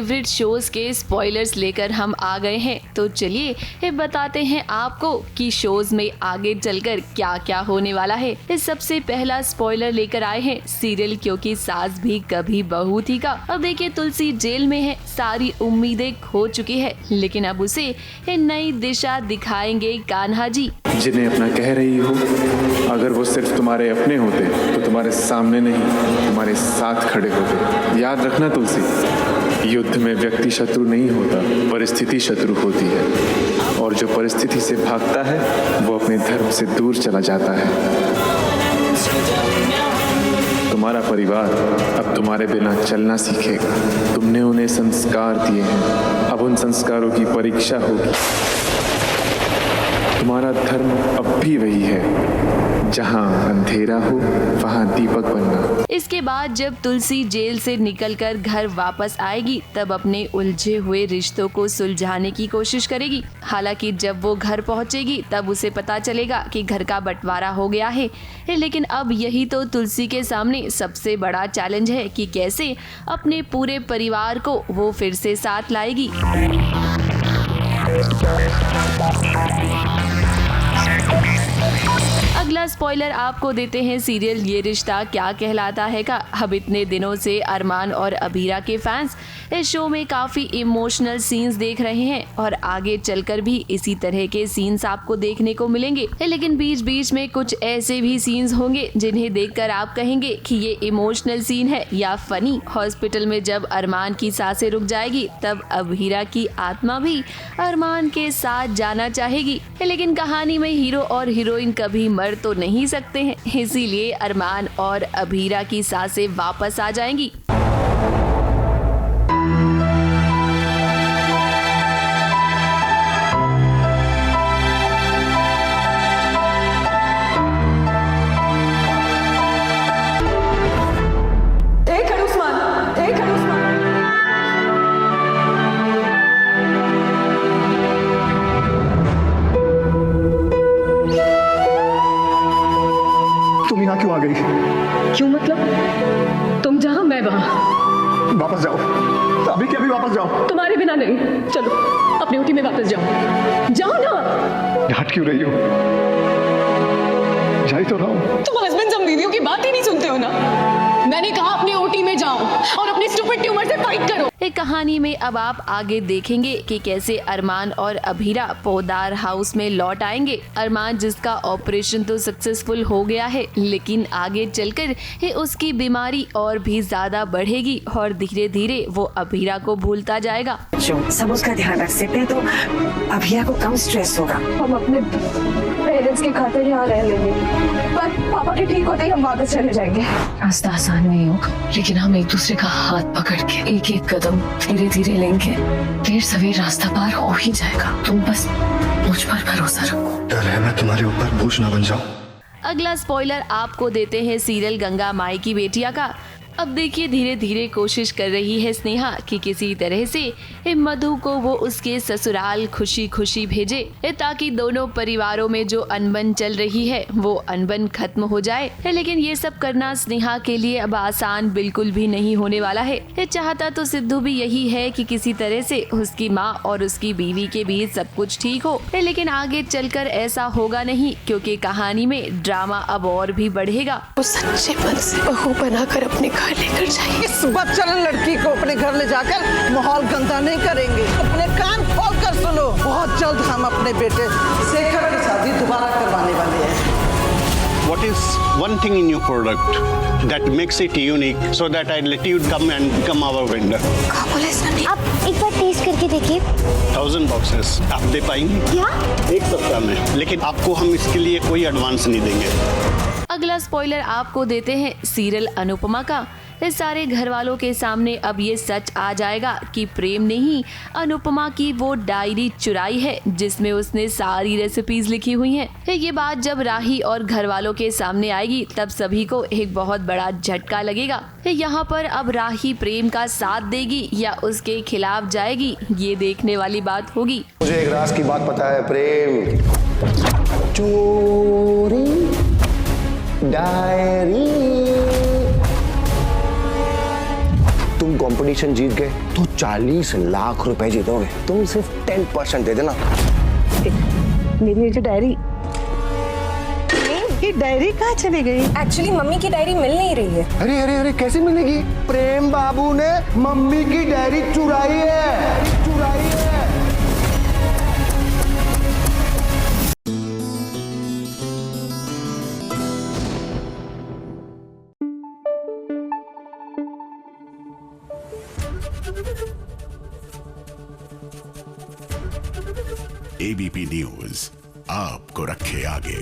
Favourite shows के spoilers लेकर हम आ गए हैं। तो चलिए बताते हैं आपको कि शोज में आगे चलकर क्या क्या होने वाला है। इस सबसे पहला स्पॉइलर लेकर आए हैं सीरियल क्योंकि सास भी कभी बहू थी का। अब देखिए तुलसी जेल में है, सारी उम्मीदें खो चुकी है, लेकिन अब उसे नई दिशा दिखाएंगे कान्हा जी। जिन्हें अपना कह रही हो, अगर वो सिर्फ तुम्हारे अपने होते तो तुम्हारे सामने नहीं तुम्हारे साथ खड़े होते। याद रखना तुलसी, युद्ध में व्यक्ति शत्रु नहीं होता, परिस्थिति शत्रु होती है, और जो परिस्थिति से भागता है वो अपने धर्म से दूर चला जाता है। तुम्हारा परिवार अब तुम्हारे बिना चलना सीखेगा। तुमने उन्हें संस्कार दिए हैं, अब उन संस्कारों की परीक्षा होगी। तुम्हारा धर्म अब भी वही है, जहाँ अंधेरा हो वहाँ दीपक बनना। इसके बाद जब तुलसी जेल से निकलकर घर वापस आएगी तब अपने उलझे हुए रिश्तों को सुलझाने की कोशिश करेगी। हालांकि जब वो घर पहुंचेगी तब उसे पता चलेगा कि घर का बंटवारा हो गया है, लेकिन अब यही तो तुलसी के सामने सबसे बड़ा चैलेंज है कि कैसे अपने पूरे परिवार को वो फिर से साथ लाएगी। अगला स्पॉइलर आपको देते हैं सीरियल ये रिश्ता क्या कहलाता है का। अब इतने दिनों से अरमान और अबीरा के फैंस इस शो में काफी इमोशनल सीन्स देख रहे हैं और आगे चलकर भी इसी तरह के सीन्स आपको देखने को मिलेंगे, लेकिन बीच बीच में कुछ ऐसे भी सीन्स होंगे जिन्हें देखकर आप कहेंगे कि ये इमोशनल सीन है या फनी। हॉस्पिटल में जब अरमान की सांसें रुक जाएगी तब अबीरा की आत्मा भी अरमान के साथ जाना चाहेगी, लेकिन कहानी में हीरो और हीरोइन कभी मर तो नहीं सकते हैं, इसीलिए अरमान और अबीरा की सांसें वापस आ जाएंगी। क्यों आ गई? क्यों मतलब? तुम जहाँ मैं वहाँ। वापस जाओ, अभी के अभी वापस जाओ। तुम्हारे बिना नहीं, चलो अपनी ऊटी में वापस जाओ। जाओ ना। डांट क्यों रही हो? जा ही तो रहा हूँ। तुम हस्बैंड सम बीवियों की बात ही नहीं सुनते हो ना। मैंने कहा अपनी ओटी में जाओ और अपनी स्टूपिड ट्यूमर से फाइट करो। एक कहानी में अब आप आगे देखेंगे कि कैसे अरमान और अबीरा पोदार हाउस में लौट आएंगे। अरमान जिसका ऑपरेशन तो सक्सेसफुल हो गया है, लेकिन आगे चलकर उसकी बीमारी और भी ज्यादा बढ़ेगी और धीरे धीरे वो अबीरा को भूलता जाएगा। सब उसका ध्यान रख सकते हैं तो अबीरा को कम स्ट्रेस होगा। हम अपने पेरेंट्स की खातिर यहाँ रह लेंगे, पर पापा के ठीक होते ही हम वापस चले जाएंगे। रास्ता आसान नहीं होगा, लेकिन हम एक दूसरे का हाथ पकड़ के एक एक कदम धीरे धीरे लेंगे। देर सवेर रास्ता पार हो ही जाएगा। तुम बस मुझ पर भरोसा रखो। डर है मैं तुम्हारे ऊपर बोझ ना बन जाऊं। अगला स्पॉइलर आपको देते हैं सीरियल गंगा माई की बेटियां का। अब देखिए धीरे धीरे कोशिश कर रही है स्नेहा कि किसी तरह से मधु को वो उसके ससुराल खुशी खुशी भेजे, ताकि दोनों परिवारों में जो अनबन चल रही है वो अनबन खत्म हो जाए। लेकिन ये सब करना स्नेहा के लिए अब आसान बिल्कुल भी नहीं होने वाला है। चाहता तो सिद्धू भी यही है कि किसी तरह से उसकी माँ और उसकी बीवी के बीच सब कुछ ठीक हो, लेकिन आगे चलकर ऐसा होगा नहीं, क्योंकि कहानी में ड्रामा अब और भी बढ़ेगा। वो सच्चे मन से बहू बनाकर अपने घर लेकर जाएंगे। इस बच्चन लड़की को अपने घर ले जाकर माहौल गंदा नहीं करेंगे। अपने कान खोल कर सुनो, बहुत जल्द हम अपने बेटे शेखर की शादी दोबारा करवाने वाले हैं। What is one thing in your product that makes it unique so that I let you come and become our vendor? आप एक बार टेस्ट करके देखिए। 1000 boxes आप दे पाएंगे क्या? एक सप्ताह में, लेकिन आपको हम इसके लिए कोई एडवांस नहीं देंगे। अगला स्पॉइलर आपको देते हैं सीरियल अनुपमा का। इस सारे घर वालों के सामने अब ये सच आ जाएगा कि प्रेम ने ही अनुपमा की वो डायरी चुराई है जिसमें उसने सारी रेसिपीज लिखी हुई हैं। ये बात जब राही और घर वालों के सामने आएगी तब सभी को एक बहुत बड़ा झटका लगेगा। यहाँ पर अब राही प्रेम का साथ देगी या उसके खिलाफ जाएगी, ये देखने वाली बात होगी। मुझे एक राज की बात पता है प्रेम। चोरी डायरी तुम कंपटीशन जीत गए तो 40 लाख रुपए जीतोगे। तुम सिर्फ 10% दे देना। मेरी ये जो डायरी, ये डायरी कहाँ चली गई? एक्चुअली मम्मी की डायरी मिल नहीं रही है। अरे अरे अरे कैसे मिलेगी? प्रेम बाबू ने मम्मी की डायरी चुराई है, चुराई है। एबीपी न्यूज आपको रखे आगे।